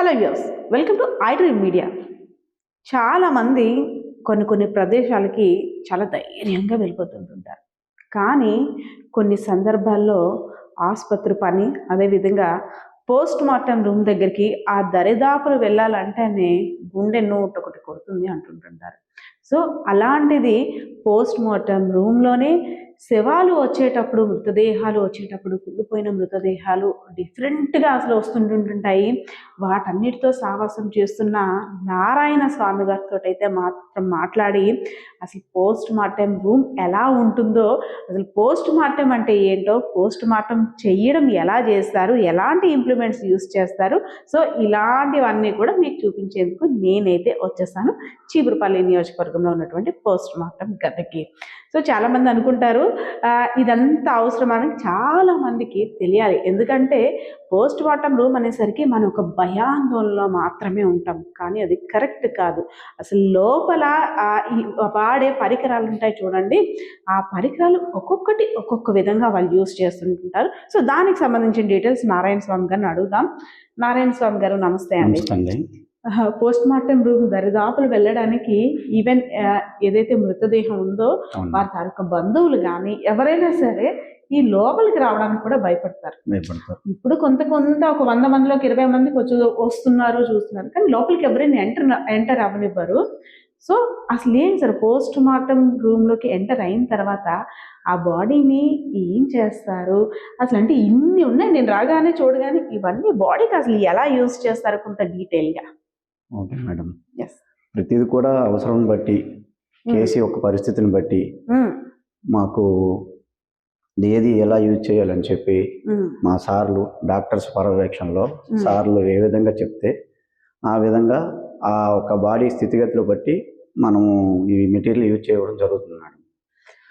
Hello views, welcome to iDream media. చాలామంది కొన్ని ప్రదేశాలకి చాలా ధైర్యంగా వెళ్ళిపోతుంటుంటారు. కానీ కొన్ని సందర్భాల్లో ఆసుపత్రి పని, అదేవిధంగా పోస్ట్ మార్టం రూమ్ దగ్గరికి ఆ దరిదాపులు వెళ్ళాలంటేనే గుండె నూటొకటి కొడుతుంది అంటుంటుంటారు. సో అలాంటిది పోస్ట్ మార్టం రూమ్లోనే శవాలు వచ్చేటప్పుడు, మృతదేహాలు వచ్చేటప్పుడు, కుళ్ళిపోయిన మృతదేహాలు డిఫరెంట్గా అసలు వస్తుంటుంటాయి. వాటన్నిటితో సావాసం చేస్తున్న నారాయణ స్వామి గారితో అయితే మాత్రం మాట్లాడి అసలు పోస్ట్ మార్టం రూమ్ ఎలా ఉంటుందో, అసలు పోస్ట్ మార్టం అంటే ఏంటో, పోస్ట్ మార్టం చెయ్యడం ఎలా చేస్తారు, ఎలాంటి ఇంప్లిమెంట్స్ యూస్ చేస్తారు, సో ఇలాంటివన్నీ కూడా మీకు చూపించేందుకు నేనైతే వచ్చేసాను చీపురుపల్లి నియోజకవర్గంలో ఉన్నటువంటి పోస్ట్ మార్టం గదికి. సో చాలామంది అనుకుంటారు ఇదంతా అవసరమని. చాలామందికి తెలియాలి, ఎందుకంటే పోస్ట్ మార్టం రూమ్ అనేసరికి మనం ఒక భయాందోళనలో మాత్రమే ఉంటాం, కానీ అది కరెక్ట్ కాదు. అసలు లోపల వాడే పరికరాలు ఉంటాయి చూడండి, ఆ పరికరాలు ఒక్కొక్కటి ఒక్కొక్క విధంగా వాళ్ళు యూస్ చేస్తుంటారు. సో దానికి సంబంధించిన డీటెయిల్స్ నారాయణ స్వామి గారిని అడుగుదాం. నారాయణ స్వామి గారు నమస్తే అండి. పోస్ట్ మార్టం రూమ్ దరిదాపులు వెళ్ళడానికి ఈవెన్ ఏదైతే మృతదేహం ఉందో వారి తాలూకా బంధువులు కానీ ఎవరైనా సరే ఈ లోపలికి రావడానికి కూడా భయపడతారు. ఇప్పుడు కొంత ఒక 100 మందిలోకి 20 మందికి వస్తున్నారు, చూస్తున్నారు, కానీ లోపలికి ఎవరైనా ఎంటర్ అవ్వనివ్వరు. సో అసలు ఏం సార్ పోస్ట్ మార్టం రూమ్లోకి ఎంటర్ అయిన తర్వాత ఆ బాడీని ఏం చేస్తారు అసలు? అంటే ఇన్ని ఉన్నాయి, నేను రాగానే చూడగానే ఇవన్నీ బాడీకి అసలు ఎలా యూజ్ చేస్తారు కొంత డీటెయిల్గా. ఓకే మేడం, ప్రతిది కూడా అవసరం బట్టి, కేసు యొక్క పరిస్థితిని బట్టి మాకు ఏది ఎలా యూజ్ చేయాలని చెప్పి మా సార్లు డాక్టర్స్ పర్యవేక్షణలో సార్లు ఏ విధంగా చెప్తే ఆ విధంగా ఆ ఒక బాడీ స్థితిగతులు బట్టి మనము ఈ మెటీరియల్ యూజ్ చేయడం జరుగుతుంది మేడం.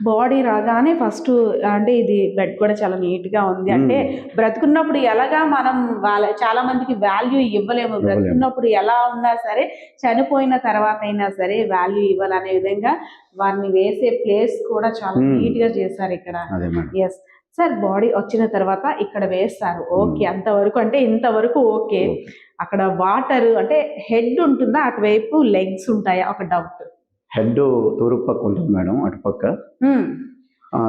బాడీ రాగానే ఫస్ట్ అంటే ఇది బెడ్ కూడా చాలా నీట్గా ఉంది. అంటే బ్రతుకున్నప్పుడు ఎలాగా మనం చాలా మందికి వాల్యూ ఇవ్వలేము, బ్రతుకున్నప్పుడు ఎలా ఉన్నా సరే చనిపోయిన తర్వాత అయినా సరే వాల్యూ ఇవ్వాలనే విధంగా వారిని వేసే ప్లేస్ కూడా చాలా నీట్గా చేశారు ఇక్కడ. ఎస్ సార్, బాడీ వచ్చిన తర్వాత ఇక్కడ వేస్తారు, ఓకే, అంతవరకు అంటే ఇంతవరకు ఓకే. అక్కడ వాటర్ అంటే హెడ్ ఉంటుందా, అటువైపు లెగ్స్ ఉంటాయా? ఒక డౌట్. హెడ్ తూర్పు పక్క ఉంటుంది మేడం, అటుపక్క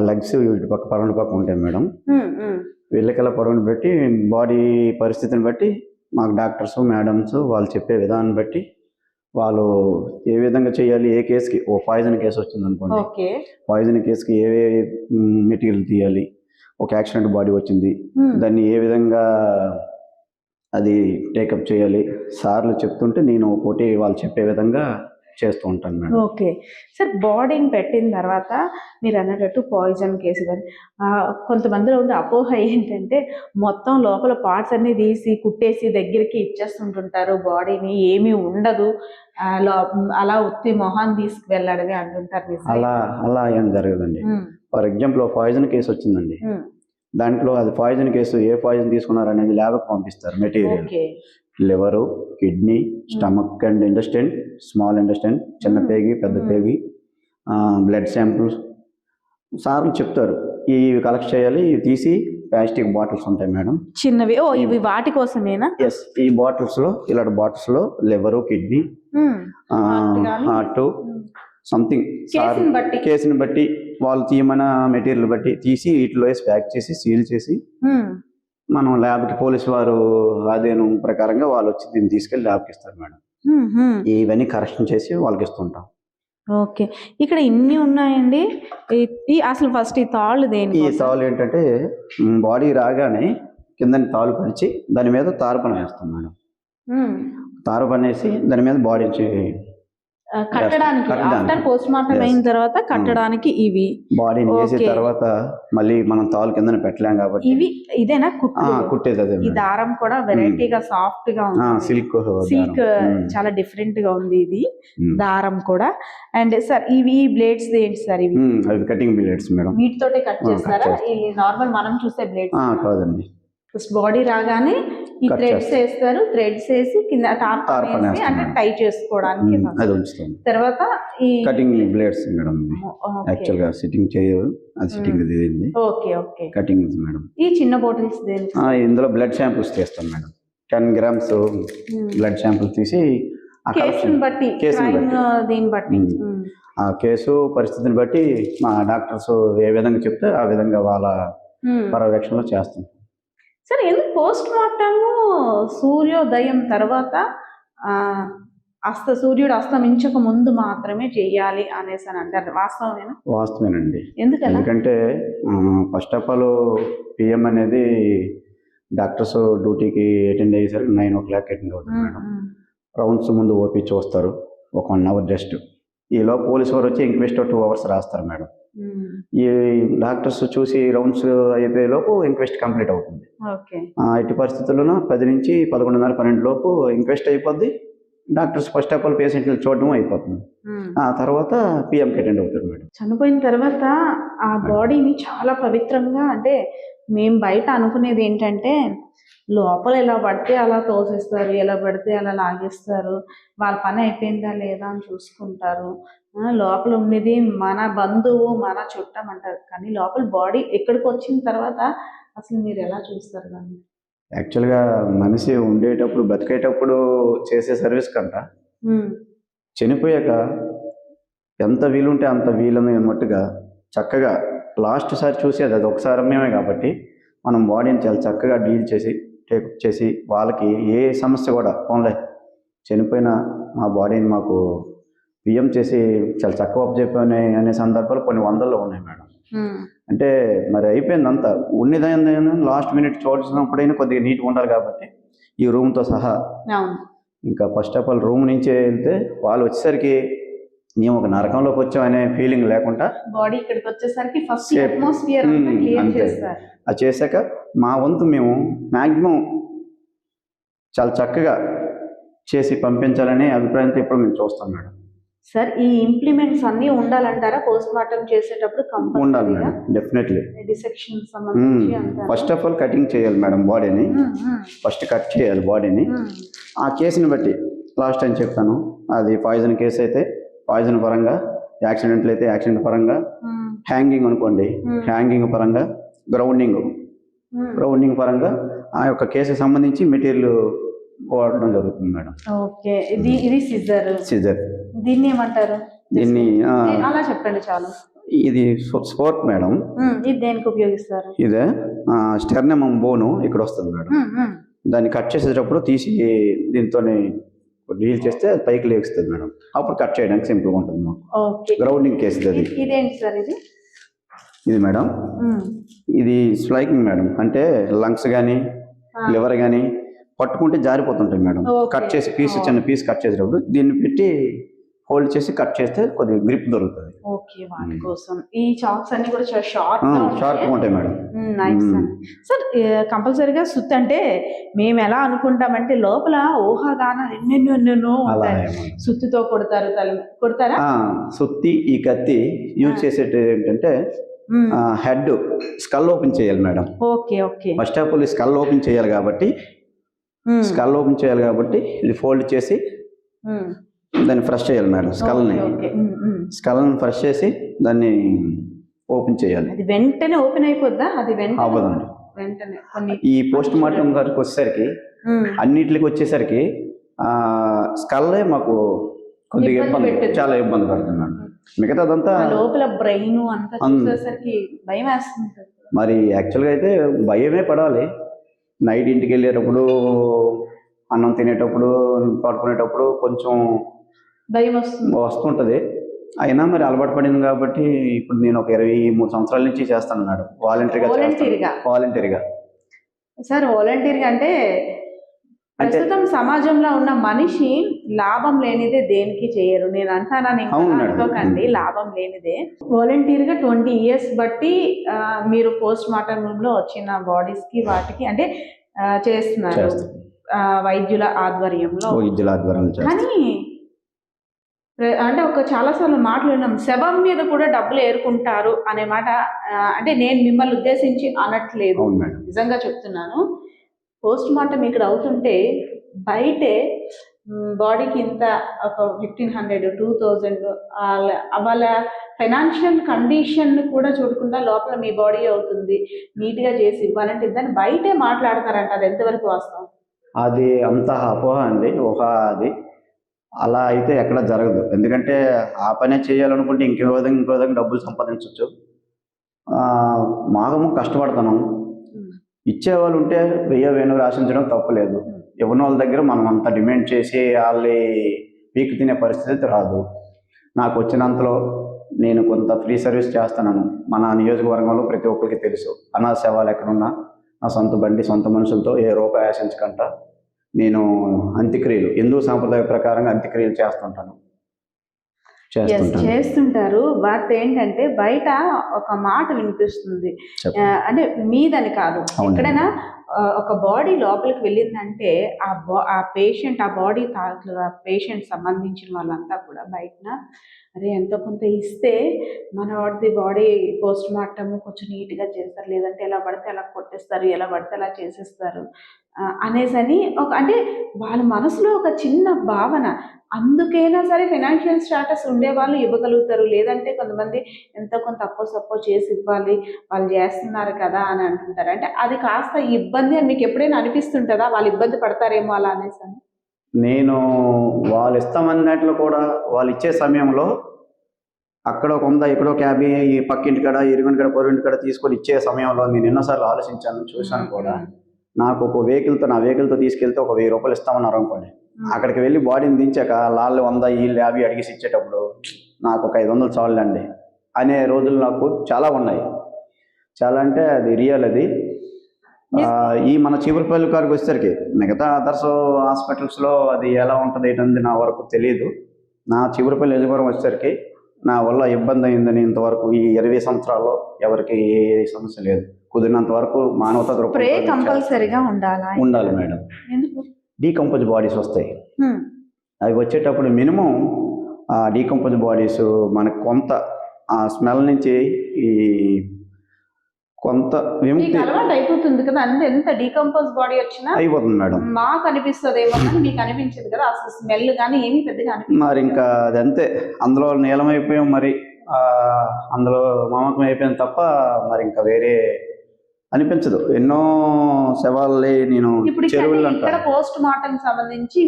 లెగ్స్ ఇటుపక్క పడవని పక్క ఉంటాయి మేడం. వెళ్ళకల పడవని బట్టి బాడీ పరిస్థితిని బట్టి మాకు డాక్టర్స్ మేడమ్స్ వాళ్ళు చెప్పే విధానం బట్టి వాళ్ళు ఏ విధంగా చేయాలి. ఏ కేసుకి, ఓ పాయిజన్ కేసు వచ్చింది అనుకోండి, పాయిజన్ కేసుకి ఏ మెటీరియల్ తీయాలి, ఒక యాక్సిడెంట్ బాడీ వచ్చింది దాన్ని ఏ విధంగా అది టేకప్ చేయాలి సార్లు చెప్తుంటే నేను ఒకటి వాళ్ళు చెప్పే విధంగా చేస్తూ ఉంటాను మేడం. ఓకే సార్, బాడీని పెట్టిన తర్వాత మీరు అన్నట్టు పాయిజన్ కేసు కానీ కొంతమందిలో ఉండే అపోహ ఏంటంటే మొత్తం లోపల పార్ట్స్ అన్ని తీసి కుట్టేసి దగ్గరికి ఇచ్చేస్తుంటుంటారు, బాడీని ఏమీ ఉండదు, అలా ఉత్తి మొహాన్ని తీసుకువెళ్ళడమే అంటుంటారు. అలా ఏం జరగదండి. ఫర్ ఎగ్జాంపుల్ పాయిజన్ కేసు వచ్చిందండి, దాంట్లో అది పాయిజన్ కేసు ఏ పాయిజన్ తీసుకున్నారు అనేది ల్యాబ్కి పంపిస్తారు. Material liver, kidney, stomach and intestine, small intestine, చిన్న పేగి, పెద్ద పేగి, బ్లడ్ శాంపుల్స్ సార్లు చెప్తారు. ఇవి కలెక్ట్ చేయాలి, ఇవి తీసి ప్లాస్టిక్ బాటిల్స్ ఉంటాయి మేడం, చిన్నవి. ఇవి వాటి కోసమేనా? ఎస్, ఈ బాటిల్స్లో ఇలాంటి బాటిల్స్లో లివరు, కిడ్నీ, హార్ట్, సంథింగ్ కేసుని బట్టి వాళ్ళు తీయమన్న మెటీరియల్ బట్టి తీసి వీటిలో వేసి ప్యాక్ చేసి సీల్ చేసి మనం ల్యాబ్కి పోలీసు వారు అదేను ప్రకారంగా వాళ్ళు వచ్చి దీన్ని తీసుకెళ్లి ల్యాబ్కి ఇస్తారు మేడం. ఇవన్నీ కరెక్షన్ చేసి వాళ్ళకి ఇస్తుంటాం. ఓకే, ఇక్కడ ఇన్ని ఉన్నాయండి. అసలు ఫస్ట్ ఈ తాళ్ళు దేని? ఈ తాళ్ళు ఏంటంటే బాడీ రాగానే కిందని తాళ్ళు పరిచి దాని మీద తారపన వేస్తాం మేడం. తారపన వేసి దాని మీద బాడీ కట్టడానికి, ఆఫ్టర్ పోస్ట్ మార్టం అయిన తర్వాత కట్టడానికి ఇవి బాడీని వేసిన తర్వాత మళ్ళీ మనం తాళ్ళు కింద పెట్టలేం కాబట్టి ఇదేనా కుట్టేది. అదే, ఈ దారం కూడా వెరైటీగా సాఫ్ట్ గా ఉంది, సిల్క్ చాలా డిఫరెంట్ గా ఉంది ఇది దారం కూడా. అండ్ సార్ ఈ బ్లేడ్స్ ఏంటి సార్? ఇవి కటింగ్ బ్లేడ్స్ మేడం. వీటితోటే కట్ చేస్తారా? ఈ నార్మల్ మనం చూసే బ్లేడ్స్ కాదండి. ఫస్ట్ బాడీ రాగానే ఈ థ్రెడ్స్ వేస్తారు, థ్రెడ్స్ వేసి కింద టాప్ వేసి అంటే టై చేసుకోవడానికి. తర్వాత ఈ కటింగ్ బ్లేడ్స్ మేడం, యాక్చువల్ గా సిట్టింగ్ చేయదు, అది సిట్టింగ్ ఇది. Okay okay, cutting madam. ఈ చిన్న బాటిల్స్ ఇందులో బ్లడ్ శాంపుల్స్ చేస్తాం మేడం. 10 గ్రామ్స్ బ్లడ్ శాంపుల్ తీసి ఆ కేసుని కలెక్షన్ బట్టి కేసుని crime, బట్టి. దీన్ని బట్టి ఆ కేసు పరిస్థితిని బట్టి మా డాక్టర్స్ ఏ విధంగా చెప్తే ఆ విధంగా వాళ్ళ పర్యవేక్షణలో చేస్తాం. సరే, ఎందుకు పోస్ట్ మార్టము సూర్యోదయం తర్వాత సూర్యుడు అస్తమించక ముందు మాత్రమే చెయ్యాలి అనేసి అని అంటారు, వాస్తవమేనా? వాస్తవేనండి. ఎందుకలా? ఎందుకంటే ఫస్ట్ ఆఫ్ ఆల్ పిఎం అనేది డాక్టర్స్ డ్యూటీకి అటెండ్ అయ్యేసరికి 9 o'clock అటెండ్ అవుతుంది మేడం. రౌండ్స్ ముందు ఓపీ చూస్తారు ఒక 1 hour జస్ట్. ఈలో పోలీసు వారు వచ్చి ఇంక్వెస్ట్ 2 hours రాస్తారు మేడం. ఈ డాక్టర్స్ చూసి రౌండ్స్ అయిపోయే లోపు ఇంక్వెస్ట్ కంప్లీట్ అవుతుంది. ఎట్టి పరిస్థితుల్లోనూ 10 నుంచి 11:30, 12 లోపు ఇంక్వెస్ట్ అయిపోద్ది. డాక్టర్స్ ఫస్ట్ ఆఫ్ ఆల్ పేషెంట్లు చూడడం అయిపోతుంది. ఆ తర్వాత పిఎంకి అటెండ్ అవుతారు మేడం. చనిపోయిన తర్వాత ఆ బాడీని చాలా పవిత్రంగా, అంటే మేము బయట అనుకునేది ఏంటంటే లోపల ఎలా పడితే అలా తోసేస్తారు, ఎలా పడితే అలా లాగేస్తారు, వాళ్ళ పని అయిపోయిందా లేదా అని చూసుకుంటారు. లోపల ఉన్నది మన బంధువు, మన చుట్టం అంటారు, కానీ లోపల బాడీ ఎక్కడికి వచ్చిన తర్వాత అసలు మీరు ఎలా చూస్తారు దాన్ని? యాక్చువల్గా మనిషి ఉండేటప్పుడు బతికేటప్పుడు చేసే సర్వీస్ కంట చనిపోయాక ఎంత వీలుంటే అంత వీలని అన్నట్టుగా చక్కగా లాస్ట్ సారి చూసేది అది ఒకసారి మేమే కాబట్టి మనం బాడీని చాలా చక్కగా డీల్ చేసి టేకప్ చేసి వాళ్ళకి ఏ సమస్య కూడా పోన్లే చనిపోయిన మా బాడీని మాకు పిఎం చేసి చాలా చక్కగా చెప్పానే అనే సందర్భాలు కొన్ని వందల్లో ఉన్నాయి మేడం. అంటే మరి అయిపోయింది అంతా ఉన్నదైనా లాస్ట్ మినిట్ చూసినప్పుడైనా కొద్దిగా నీట్గా ఉండాలి కాబట్టి ఈ రూమ్తో సహా ఇంకా ఫస్ట్ ఆఫ్ ఆల్ రూమ్ నుంచే వెళ్తే వాళ్ళు వచ్చేసరికి మేము ఒక నరకంలోకి వచ్చామనే ఫీలింగ్ లేకుండా బాడీ ఇక్కడికి వచ్చేసరికి ఫస్ట్ అట్మాస్ఫియర్ అంతే అది చేశాక మా వంతు మేము మ్యాక్సిమం చాలా చక్కగా చేసి పంపించాలనే అభిప్రాయంతో ఇప్పుడు మేము చూస్తాం మేడం. సార్, ఈ ఇంప్లిమెంట్స్ అన్నీ ఉండాలంటారా పోస్ట్ మార్టం చేసేటప్పుడు? ఉండాలి మేడం, డెఫినెట్లీ. డిసెక్షన్ సంబంధించి ఫస్ట్ ఆఫ్ ఆల్ కటింగ్ చేయాలి మేడం బాడీని. ఫస్ట్ కట్ చేయాలి బాడీని. ఆ కేసుని బట్టి లాస్ట్ టైం చెప్పాను, అది పాయిజన్ కేసు అయితే పాయిజన్ పరంగా, యాక్సిడెంట్లు అయితే యాక్సిడెంట్ పరంగా, హ్యాంగింగ్ అనుకోండి హ్యాంగింగ్ పరంగా, గ్రౌండింగ్ పరంగా ఆ యొక్క కేసుకి సంబంధించి మెటీరియల్ వాడడం జరుగుతుంది మేడం. ఓకే, ఇది సిజర్. దీన్ని ఏమంటారు? దీన్ని అలా చెప్పండి చాలు. ఇది స్పోర్ట్ మేడం. ఇది దేనికి ఉపయోగిస్తారు? ఇదే స్టెర్నమ్ బోను ఇక్కడ వస్తుంది మేడం. దాన్ని కట్ చేసేటప్పుడు తీసి దీంతో డీల్ చేస్తే అది పైకి లేస్తుంది మేడం. అప్పుడు కట్ చేయడానికి సింపుల్గా ఉంటుంది మాకు. గ్రౌండింగ్ కేసు అది. ఇదేంటి సార్? ఇది మేడం, ఇది స్లైకింగ్ మేడం. అంటే లంగ్స్ కానీ లివర్ కానీ పట్టుకుంటే జారిపోతుంటాయి మేడం. కట్ చేసి చిన్న పీస్ కట్ చేసేటప్పుడు దీన్ని పెట్టి హోల్డ్ చేసి కట్ చేస్తే కొద్దిగా గ్రిప్ దొరుకుతుంది. ఓకే, వాటి కోసం ఈ చాక్స్ అన్ని కూడా చాలా షార్ప్ ఉంటాయి మేడం. Nice sir. కంపల్సరీగా సుత్తి అంటే మేము ఎలా అనుకుంటామంటే లోపల ఊహాగాన ఎన్నెన్నో సుత్తితో కొడతారా? సుత్తి ఈ కత్తి యూజ్ చేసేది ఏంటంటే హెడ్ స్కల్ ఓపెన్ చేయాలి madam. Okay. First of all skull open చేయాలి కాబట్టి ఇది ఫోల్డ్ చేసి దాన్ని ఫ్రెష్ చేయాలి మేడం. స్కల్ని ఫ్రెష్ చేసి దాన్ని ఓపెన్ చేయాలి. అది వెంటనే ఓపెన్ అయిపోద్దా? అది అవ్వదండి. ఈ పోస్ట్ మార్టం గారికి వచ్చేసరికి అన్నిటికి వచ్చేసరికి స్కల్లే మాకు కొద్దిగా చాలా ఇబ్బంది పడుతున్నాడు. మిగతాదంతా లోపల బ్రెయిన్ అంతా చూసేసరికి భయం వేస్తుంది. మరి యాక్చువల్గా అయితే భయమే పడాలి. నైట్ ఇంటికి వెళ్ళేటప్పుడు, అన్నం తినేటప్పుడు, పడుకునేటప్పుడు కొంచెం భయం వస్తుంటుంది. అయినా మరి అలవాటు పడింది కాబట్టి ఇప్పుడు నేను ఒక 23 సంవత్సరాల నుంచి చేస్తాను మేడం, వాలంటీర్గా. సార్, వాలంటీర్గా అంటే ప్రస్తుతం సమాజంలో ఉన్న మనిషి లాభం లేనిదే దేనికి చేయరు. నేను అంటానని అనుకోకండి, లాభం లేనిదే. వాలంటీర్గా 20 years బట్టి మీరు పోస్ట్ మార్టం రూమ్లో వచ్చిన బాడీస్కి వాటికి అంటే చేస్తున్నారు వైద్యుల ఆధ్వర్యంలో. కానీ అంటే చాలాసార్లు మాట్లాడినాం, శవం మీద కూడా డబ్బులు ఏరుకుంటారు అనే మాట. అంటే నేను మిమ్మల్ని ఉద్దేశించి అనట్లేదు, నిజంగా చెప్తున్నాను. పోస్ట్ మార్టం ఇక్కడ అవుతుంటే బయటే బాడీకి ఇంత ఒక 1500, 2000 వాళ్ళ ఫైనాన్షియల్ కండిషన్ కూడా చూడకుండా లోపల మీ బాడీ అవుతుంది నీట్గా చేసి ఇవ్వాలంటే దాన్ని బయటే మాట్లాడతారంట. అది ఎంతవరకు వాస్తవం? అది అంత అపోహ అండి, ఊహ అది. అలా అయితే ఎక్కడ జరగదు. ఎందుకంటే ఆ పనే చేయాలనుకుంటే ఇంకో విధంగా డబ్బులు సంపాదించొచ్చు. మాగము కష్టపడుతున్నాం. ఇచ్చేవాళ్ళు ఉంటే వెయ్యో ఆశించడం తప్పు లేదు. ఇవ్వని వాళ్ళ దగ్గర మనం అంత డిమాండ్ చేసి వాళ్ళని పీకి తినే పరిస్థితి రాదు. నాకు వచ్చినంతలో నేను కొంత ఫ్రీ సర్వీస్ చేస్తున్నాను. మన నియోజకవర్గంలో ప్రతి ఒక్కరికి తెలుసు. అనాథ శవాలు ఎక్కడున్నా నా సొంత బండి, సొంత మనుషులతో ఏ రూపాయి ఆశించకుండా నేను అంత్యక్రియలు, హిందూ సాంప్రదాయ ప్రకారంగా అంత్యక్రియలు చేస్తుంటాను. చేస్తుంటారు. బట్ ఏంటంటే బయట ఒక మాట వినిపిస్తుంది, అంటే మీదని కాదు, ఎక్కడైనా ఒక బాడీ లోపలికి వెళ్ళిందంటే ఆ పేషెంట్, ఆ బాడీ పేషెంట్ సంబంధించిన వాళ్ళంతా కూడా బయటన అరే ఎంతో కొంత ఇస్తే మన వాడిది బాడీ పోస్ట్ మార్టం కొంచెం నీట్గా చేస్తారు, లేదంటే ఎలా పడితే అలా కొట్టేస్తారు, ఎలా పడితే అలా చేసేస్తారు అనేసని అంటే వాళ్ళ మనసులో ఒక చిన్న భావన. అందుకైనా సరే ఫైనాన్షియల్ స్టాటస్ ఉండేవాళ్ళు ఇవ్వగలుగుతారు, లేదంటే కొంతమంది ఎంతో కొంత అప్పో చేసి ఇవ్వాలి, వాళ్ళు చేస్తున్నారు కదా అని అంటుంటారు. అంటే అది కాస్త ఇబ్బంది అని మీకు ఎప్పుడైనా అనిపిస్తుంటుందా, వాళ్ళు ఇబ్బంది పడతారేమో అలా అనేసి? నేను వాళ్ళు ఇస్తామన్న దాంట్లో కూడా వాళ్ళు ఇచ్చే సమయంలో అక్కడ ఒక 100, ఇక్కడ ఒక 50, ఈ పక్కింటి కాడ, ఇరుగుంటి కాడ, పొరుగింటి కాడ తీసుకొని ఇచ్చే సమయంలో నేను ఎన్నోసార్లు ఆలోచించాను, చూశాను కూడా. నాకు ఒక నా వెహికల్తో తీసుకెళ్తే ఒక 1000 రూపాయలు ఇస్తామన్నారు అనుకోండి. అక్కడికి వెళ్ళి బాడీని దించాక వాళ్ళు 100, వీళ్ళు 50 అడిగేసి ఇచ్చేటప్పుడు నాకు ఒక 500 చాలండి అనే రోజులు నాకు చాలా ఉన్నాయి. చాలా అంటే అది రియల్. అది ఈ మన చీపురుపల్లి కాడికి వచ్చేసరికి మిగతా అదర్స్ హాస్పిటల్స్లో అది ఎలా ఉంటుంది ఏంటంది నా వరకు తెలియదు. నా చీపురుపల్లి నియోజకవర్గం వచ్చేసరికి నా వల్ల ఇబ్బంది అయిందని ఇంతవరకు ఈ 20 సంవత్సరాల్లో ఎవరికి ఏ సమస్య లేదు. కుదిరినంత వరకు మానవతా దృక్పథం కంపల్సరీగా ఉండాలి మేడం. డీకంపోజ్ బాడీస్ వస్తాయి. అవి వచ్చేటప్పుడు మినిమం డీకంపోజ్ బాడీస్ మనకు కొంత ఆ స్మెల్ నుంచి ఈ కొంత విముక్తి అయిపోతుంది కదా. అంటే ఎంత డీకంపోజ్ బాడీ వచ్చినా అయిపోతుంది మేడం. మాకు అనిపిస్తుంది ఏమో, మీకు అనిపించదు కదా అసలు స్మెల్ కానీ ఏమి పెద్దగా మరి ఇంకా అది అంతే, అందులో నీలమైపోయాం, మరి అందులో మమకం అయిపోయాం తప్ప మరి ఇంకా వేరే అనిపించదు. ఎన్నో శవాలని నేను చెరువులు ఇక్కడ పోస్ట్ మార్టం సంబంధించి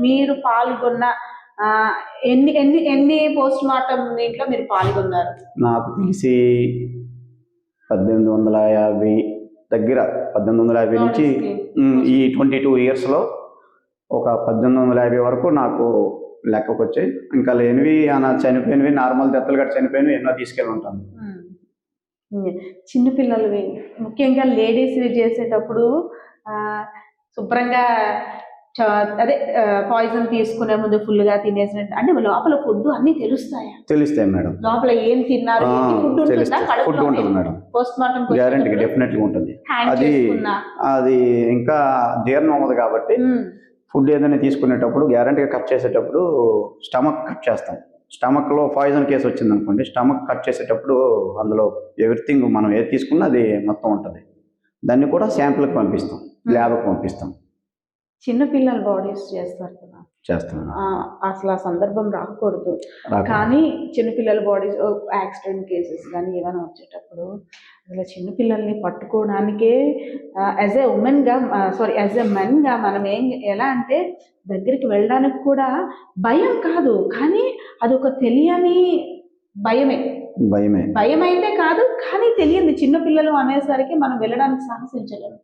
మీరు పాల్గొన్న ఎన్ని పోస్ట్ మార్టం దీంట్లో మీరు పాల్గొన్నారు? నాకు తెలిసి 1850 దగ్గర, 1850 నుంచి ఈ 22 ఇయర్స్లో ఒక 1850 వరకు నాకు లెక్కకు వచ్చాయి. ఇంకా లేనివి చనిపోయినవి, నార్మల్ డెత్తులు గట్రా చనిపోయినవి ఎన్నో తీసుకెళ్ళి ఉంటాను. చిన్నపిల్లలవి ముఖ్యంగా లేడీస్ చేసేటప్పుడు శుభ్రంగా అదే పాయిజన్ తీసుకునే ముందు ఫుల్గా తినేసినట్టు, అంటే లోపల ఫుడ్ అన్ని తెలుస్తాయి మేడం. లోపల ఏం తిన్నారు, ఫుడ్ ఉంటుంది మేడం. పోస్ట్ మార్టం గ్యారెంటీ డెఫినెట్గా ఉంటుంది. అది ఇంకా జీర్ణం అవ్వదు కాబట్టి ఫుడ్ ఏదైనా తీసుకునేటప్పుడు గ్యారెంటీగా కట్ చేసేటప్పుడు స్టమక్ కట్ చేస్తాం. స్టమక్లో పాయిజన్ కేసు వచ్చింది అనుకోండి, స్టమక్ కట్ చేసేటప్పుడు అందులో ఎవ్రీథింగ్ మనం ఏది తీసుకున్నా అది మొత్తం ఉంటుంది. దాన్ని కూడా శాంపిల్కి పంపిస్తాం, ల్యాబ్కి పంపిస్తాం. చిన్నపిల్లల బాడీస్ చేస్తారు కదా, చేస్తాను. అసలు ఆ సందర్భం రాకూడదు. కానీ చిన్నపిల్లల బాడీస్ యాక్సిడెంట్ కేసెస్ కానీ ఏమైనా వచ్చేటప్పుడు అసలు చిన్నపిల్లల్ని పట్టుకోవడానికే యాజ్ ఎ ఉమెన్గా యాజ్ ఎ మెన్గా మనం ఎలా అంటే దగ్గరికి వెళ్ళడానికి కూడా భయం కాదు, కానీ అదొక తెలియని భయం అయితే కాదు, కానీ తెలియదు. చిన్నపిల్లలు అనేసరికి మనం వెళ్ళడానికి సాహసించలేము.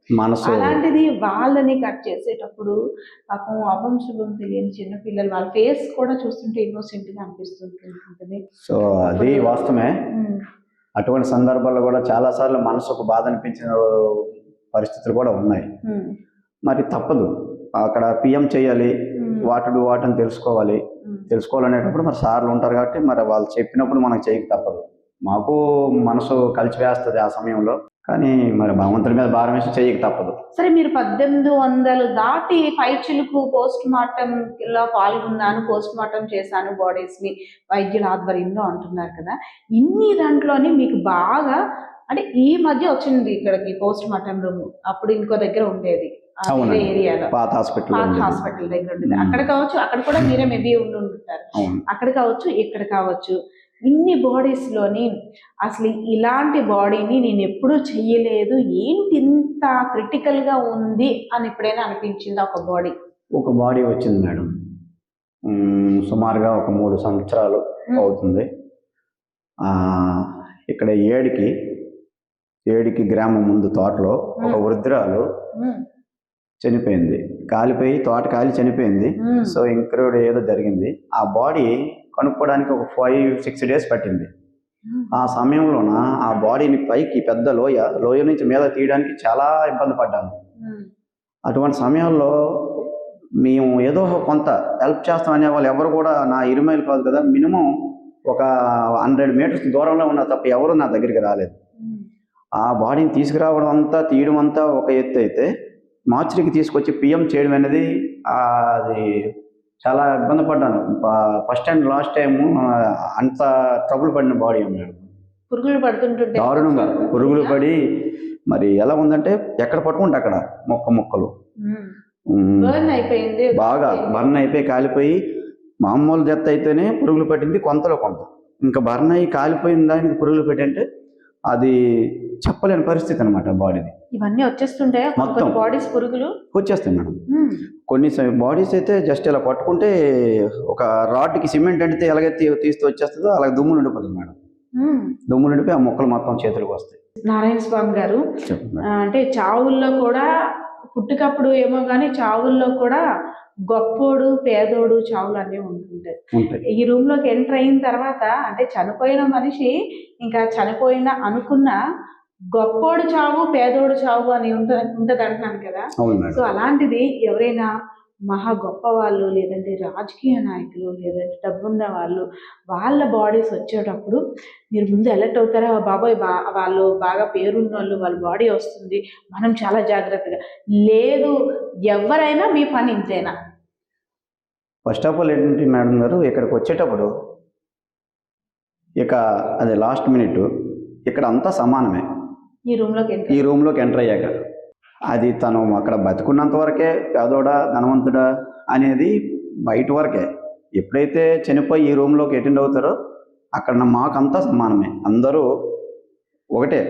అలాంటిది వాళ్ళని కట్ చేసేటప్పుడు పాపం అవంశుభం తెలియని చిన్నపిల్లలు, వాళ్ళ ఫేస్ కూడా చూస్తుంటే ఇన్నోసెంట్ గా అనిపిస్తుంటుంది. సో అది వాస్తవమే. అటువంటి సందర్భాల్లో కూడా చాలా సార్లు మనసుకు బాధ అనిపించిన పరిస్థితులు కూడా ఉన్నాయి. మరి తప్పదు, అక్కడ పిఎం చేయాలి, వాటని తెలుసుకోవాలనేటప్పుడు మరి సార్లు ఉంటారు కాబట్టి మరి వాళ్ళు చెప్పినప్పుడు మనకు చేయక తప్పదు. మాకు మనసు కలిసివేస్తుంది ఆ సమయంలో, కానీ మరి భగవంతుడి మీద భారం వేసి చేయక తప్పదు. సరే, మీరు 1800 దాటి పైచిలుకు పోస్ట్ మార్టం లో పాల్గొన్నాను, పోస్ట్ మార్టం చేశాను బాడీస్ ని వైద్యుల ఆధ్వర్యంలో అంటున్నారు కదా. ఇన్ని దాంట్లోనే మీకు బాగా అంటే ఈ మధ్య వచ్చింది ఇక్కడికి పోస్ట్ మార్టం రూమ్, అప్పుడు ఇంకో దగ్గర ఉండేది ఏరియాలో, పాత హాస్పిటల్ దగ్గర ఉండేది. అక్కడ కావచ్చు, అక్కడ కూడా మీరే మేబీ ఉండి ఉంటారు, అక్కడ కావచ్చు, ఇక్కడ కావచ్చు. ఇన్ని బాడీస్లోని అసలు ఇలాంటి బాడీని నేను ఎప్పుడూ చెయ్యలేదు, ఏంటి ఇంత క్రిటికల్గా ఉంది అని ఎప్పుడైనా అనిపించింది ఒక బాడీ వచ్చింది మేడం. సుమారుగా ఒక 3 సంవత్సరాలు అవుతుంది. ఇక్కడ ఏడికి గ్రామం ముందు తోటలో ఒక వృద్ధురాలు చనిపోయింది, కాలిపోయి తోట కాలి చనిపోయింది. సో ఇంక్లూడ్ ఏదో జరిగింది. ఆ బాడీ కనుక్కోవడానికి ఒక 5-6 డేస్ పట్టింది. ఆ సమయంలోన ఆ బాడీని పైకి పెద్ద లోయ నుంచి మీద తీయడానికి చాలా ఇబ్బంది పడ్డాను. అటువంటి సమయాల్లో మేము ఏదో కొంత హెల్ప్ చేస్తామనే వాళ్ళు ఎవరు కూడా, నా 20 మైలు కాదు కదా, మినిమం ఒక 100 మీటర్స్ దూరంలో ఉన్న తప్ప ఎవరు నా దగ్గరికి రాలేదు. ఆ బాడీని తీసుకురావడం అంతా తీయడం అంతా ఒక ఎత్తు అయితే, మార్చికి తీసుకొచ్చి పిఎం చేయడం అనేది అది చాలా ఇబ్బంది పడ్డాను. ఫస్ట్ అండ్ లాస్ట్ టైము అంత ట్రబుల్ పడిన బాడీ అన్నాడు. పురుగులు పడుతుంటుంటే దారుణంగా పురుగులు పడి మరి ఎలా ఉందంటే ఎక్కడ పట్టుకుంటే అక్కడ మొక్కలు బాగా బర్న్ అయిపోయి కాలిపోయి, మామూలు డెత్ అయితేనే పురుగులు పట్టింది కొంతలో కొంత, ఇంకా బర్న్ అయ్యి కాలిపోయిన దానికి పురుగులు పెట్టంటే అది చెప్పలేని పరిస్థితి అనమాట. బాడీది ఇవన్నీ వచ్చేస్తుంటాయి మొత్తం బాడీస్ పురుగులు వచ్చేస్తాయి మేడం. కొన్ని బాడీస్ అయితే జస్ట్ ఇలా పట్టుకుంటే ఒక రాడ్కి సిమెంట్ అంటే ఎలాగ తీస్తూ వచ్చేస్తుందో అలాగే దుమ్ములు ఉండిపోతుంది మేడం. దుమ్ములు ఉండిపోయి ఆ మొక్కలు మొత్తం చేతులకు వస్తాయి. నారాయణ స్వామి గారు, అంటే చావుల్లో కూడా పుట్టుకప్పుడు ఏమో కానీ చావుల్లో కూడా గొప్పోడు పేదోడు చావులు అన్నీ ఉంటుంటాయి. ఈ రూమ్ లోకి ఎంటర్ అయిన తర్వాత అంటే చనిపోయిన మనిషి ఇంకా చనిపోయిన అనుకున్న గొప్పోడు చావు పేదోడు చావు అని ఉంటది అంటున్నాను కదా. సో అలాంటిది ఎవరైనా మహా గొప్ప వాళ్ళు, లేదంటే రాజకీయ నాయకులు, లేదంటే డబ్బున్న వాళ్ళు, వాళ్ళ బాడీస్ వచ్చేటప్పుడు మీరు ముందు అలర్ట్ అవుతారా, బాబాయ్ వాళ్ళు బాగా పేరున్న వాళ్ళు, వాళ్ళ బాడీ వస్తుంది, మనం చాలా జాగ్రత్తగా, లేదు ఎవరైనా మీ పని ఇంతేనా? ఫస్ట్ ఆఫ్ ఆల్ ఏంటంటే మేడం గారు, ఇక్కడికి వచ్చేటప్పుడు ఇక అది లాస్ట్ మినిట్ ఇక్కడ అంతా సమానమే. ఈ రూమ్లోకి ఎంటర్ అయ్యాక అది తను అక్కడ బతుకున్నంత వరకే పేదోడా ధనవంతుడా అనేది బయట వరకే. ఎప్పుడైతే చనిపోయి ఈ రూమ్లోకి అటెండ్ అవుతారో అక్కడ మాకంతా సమానమే, అందరూ ఒకటే.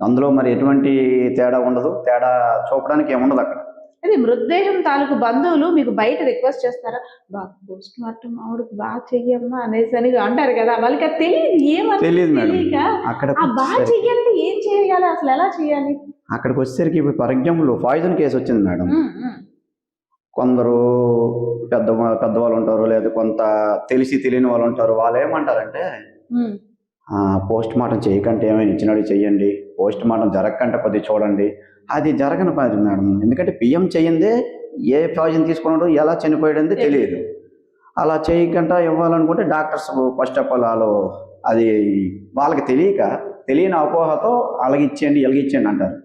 అందులో మరి ఎటువంటి తేడా ఉండదు, తేడా చూపడానికి ఏముండదు అక్కడ. అది మృతదేహం తాలూకు బంధువులు మీకు బయట రిక్వెస్ట్ చేస్తారా, బాగా పోస్ట్ మార్టం ఆవిడకి బాగా చెయ్యమ్మా అనేసి అని అంటారు కదా, వాళ్ళకి అది తెలియదు మేడం. అక్కడ బాగా చెయ్యాలంటే ఏం చేయాలి, అసలు ఎలా చేయాలి? అక్కడికి వచ్చేసరికి ఇప్పుడు ఫర్ ఎగ్జాంపుల్ పాయిజన్ కేసు వచ్చింది మేడం. కొందరు పెద్దవాళ్ళు ఉంటారు, లేదా కొంత తెలియని వాళ్ళు ఉంటారు. వాళ్ళు ఏమంటారంటే పోస్ట్ మార్టం చేయకంటే ఏమైనా ఇచ్చినట్టు చెయ్యండి, పోస్ట్ మార్టం జరగకంటే కొద్దిగా చూడండి. అది జరగని పని మేడం. ఎందుకంటే పిఎం చెయ్యిందే ఏ పాయిజన్ తీసుకున్నాడో ఎలా చనిపోయాడని తెలియదు. అలా చేయకుండా ఇవ్వాలనుకుంటే డాక్టర్స్ ఫస్ట్ ఆఫ్ ఆల్ అది వాళ్ళకి తెలియని అపోహతో అలాగిచ్చేయండి ఎలాగిచ్చేయండి అంటారు.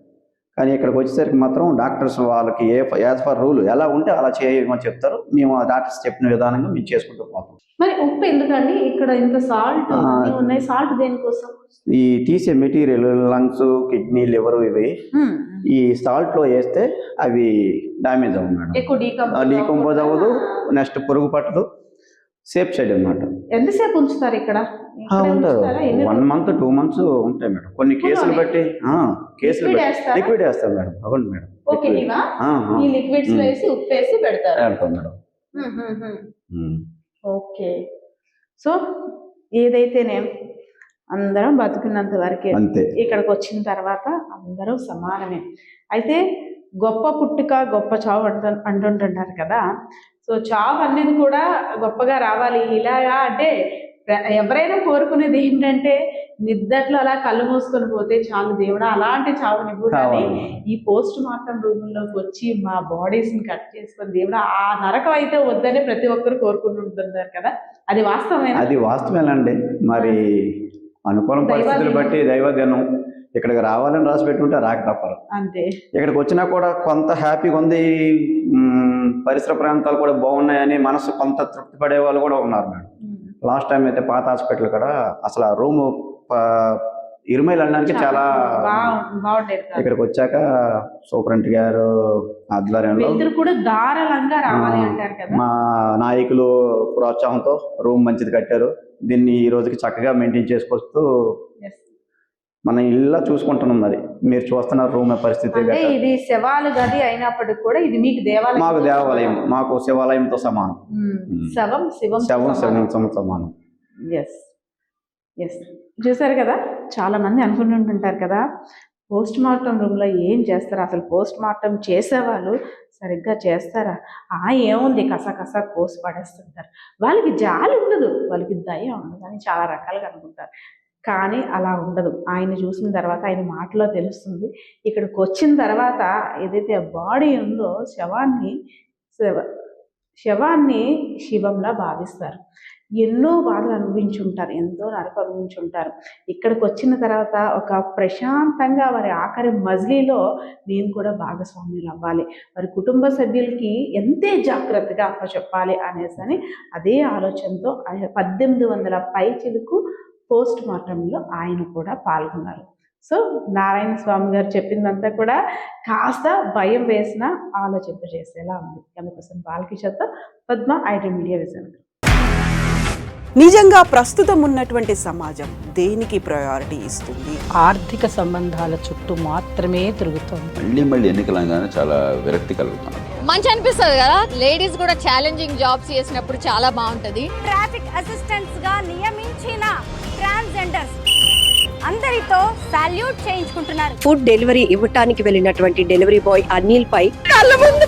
కానీ ఇక్కడికి వచ్చేసరికి మాత్రం డాక్టర్స్ వాళ్ళకి యాజ్ పర్ రూల్ ఎలా ఉంటే అలా చేయమని చెప్తారు. మేము ఆ డాక్టర్స్ చెప్పిన విధానంగా మేము చేసుకుంటూ పోతాం. మరి ఉప్పు ఎందుకండి ఇక్కడ ఇంత సాల్ట్ ఉన్నాయి? సాల్ట్ దేనికోసం? ఈ తీసే మెటీరియల్ లంగ్స్, కిడ్నీ, లివర్ ఇవి ఈ సాల్ట్ లో వేస్తే అవి డ్యామేజ్ అవ్వదు మేడం, డీకంపోజ్ అవ్వదు, నెక్స్ట్ పురుగు పట్టదు, సేఫ్ సైడ్ అన్నమాట. ఎంతసేపు ఉంచుతారు ఇక్కడ? ఉంటారు 1 month 2 months ఉంటాయి మేడం. కొన్ని కేసులు బట్టి లిక్విడ్ వేస్తారు మేడం. అవును మేడం, పెడతాం మేడం. ఓకే. సో ఏదైతేనే అందరం బతుకున్నంత వరకే, ఇక్కడికి వచ్చిన తర్వాత అందరూ సమానమే. అయితే గొప్ప పుట్టుక గొప్ప చావు అంటుంటారు కదా. సో చావు అనేది కూడా గొప్పగా రావాలి ఇలాగా అంటే ఎవరైనా కోరుకునేది ఏంటంటే నిద్దట్లో అలా కళ్ళు మూసుకొని పోతే చాలు దేవుడా అలాంటి చావునివ్వు. కానీ ఈ పోస్ట్ మార్టం రూముల్లోకి వచ్చి మా బాడీస్ని కట్ చేసుకొని దేవుడా ఆ నరకం అయితే వద్దని ప్రతి ఒక్కరు కోరుకుంటుంటారు కదా, అది వాస్తవమేనా? అది వాస్తవేనండి. మరి అనుకూల పరిస్థితులు బట్టి దైవజ్ఞానం ఇక్కడికి రావాలని రాసి పెట్టుకుంటే రాక తప్పరు. అంతే. ఇక్కడికి వచ్చినా కూడా కొంత హ్యాపీగా ఉంది, పరిసర ప్రాంతాలు కూడా బాగున్నాయని మనసు కొంత తృప్తి పడే వాళ్ళు కూడా ఉన్నారు మేడం. లాస్ట్ టైం అయితే పాత హాస్పిటల్ కూడా అసలు ఆ రూమ్ ఇరుమైలు వెళ్ళడానికి చాలా బాగుండేది కాదు. ఇక్కడికి వచ్చాక సూపరింటెండెంట్ గారు ఆధ్వర్యంలో వెళ్తురు కూడా ధారాళంగా రావాలి అంటారు కదా. మా నాయకులు ప్రోత్సాహంతో రూమ్ మంచిది కట్టారు. దీన్ని ఈ రోజుకి చక్కగా మెయింటైన్ చేసుకొస్తూ Yes. మన ఇల్లు చూసుకుంటున్నాం. మరి మీరు చూస్తున్న రూమ్ పరిస్థితి అంటే ఇది శవాలు గది అయినప్పటికి కూడా ఇది మీకు దేవాలయం. మాకు దేవాలయం, మాకు శివాలయంతో సమానం. శవం శివం శవం సమానం. ఎస్ ఎస్ చూసారు కదా, చాలా మంది అనుకుంటుంటారు కదా పోస్ట్ మార్టం రూమ్లో ఏం చేస్తారు, అసలు పోస్ట్ మార్టం చేసేవాళ్ళు సరిగ్గా చేస్తారా, ఏముంది కస కోసి పడేస్తుంటారు, వాళ్ళకి జాలి ఉండదు, వాళ్ళకి దయ ఉండదు అని చాలా రకాలుగా అనుకుంటారు. కానీ అలా ఉండదు. ఆయన చూసిన తర్వాత ఆయన మాటలో తెలుస్తుంది. ఇక్కడికి వచ్చిన తర్వాత ఏదైతే బాడీ ఉందో శవాన్ని శివంలా భావిస్తారు. ఎన్నో బాధలు అనుభవించుంటారు, ఎంతో నరకం అనుభవించుంటారు. ఇక్కడికి వచ్చిన తర్వాత ఒక ప్రశాంతంగా వారి ఆఖరి మజిలీలో మేము కూడా భాగస్వామ్యులు అవ్వాలి, వారి కుటుంబ సభ్యులకి ఎంతే జాగ్రత్తగా అప్పచెప్పాలి అనేసి అని అదే ఆలోచనతో 1800 పైచిలకు పోస్ట్ మార్టంలో ఆయన కూడా పాల్గొన్నారు. సో నారాయణ స్వామి గారు చెప్పిందంతా కూడా కాస్త భయం వేసిన ఆలోచింపజేసేలా ఉంది. అందుకోసం బాలకిషోర్తో పద్మ, ఐడ్రీమ్ మీడియా విజయనగరం. నిజంగా ప్రస్తుతం ఉన్నటువంటి సమాజం దేనికి ప్రయారిటీ ఇస్తుంది? ఆర్థిక సంబంధాల చుట్టూ మాత్రమే తిరుగుతుంది. మళ్ళీ ఎన్నికలంగానే చాలా విరక్తి కలుగుతాను. మంచి అనిపిస్తుంది కదా, లేడీస్ కూడా ఛాలెంజింగ్ జాబ్స్ చేసినప్పుడు చాలా బాగుంటది. ట్రాఫిక్ అసిస్టెంట్స్ గా నియమించిన ట్రాన్స్జెండర్స్ అందరితో సాల్యూట్ చేయించుకుంటున్నారు. ఫుడ్ డెలివరీ ఇవ్వటానికి వెళ్ళినటువంటి డెలివరీ బాయ్ అనిల్ పై కళ్ళ ముందు